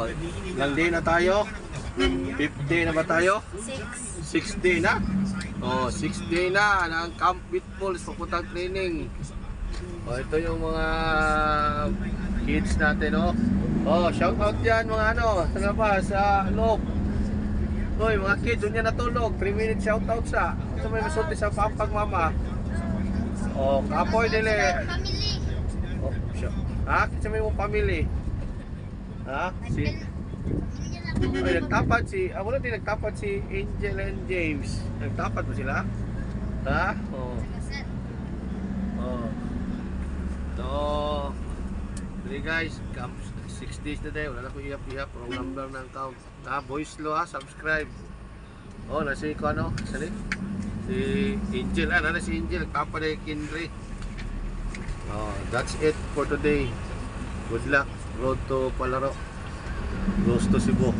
Oh, ilang day na tayo? 5th day na ba tayo? 6th day na? Oh, 6th day na ng Camp Pitbulls papuntang training. Oh, ito yung mga kids natin, oh. Oh, shout out yan mga ano, sa labas, sa loob. Hoy, mga kids, doon yan natulog. 3 minutes shout out sa. Ito may masulti sa pampag mama. Oh, kapoy dili. Oh, ha? Kasi may mong family. Ha? Si ay, nagtapat si, wala din nagtapat si Angel and James. Nagtapat mo sila? Ha? Oh. Oh. So, okay guys, 6 days na tayo. Wala na ko ihap-ihap. Wrong number ng account. Voice lo ha, subscribe. Oh, nasi ko ano? Sali? Si Angel, nana si Angel. Nagtapat na yung Kindre. Oh, that's it for today. Good luck. Road to Palaro. Goes to Cebu.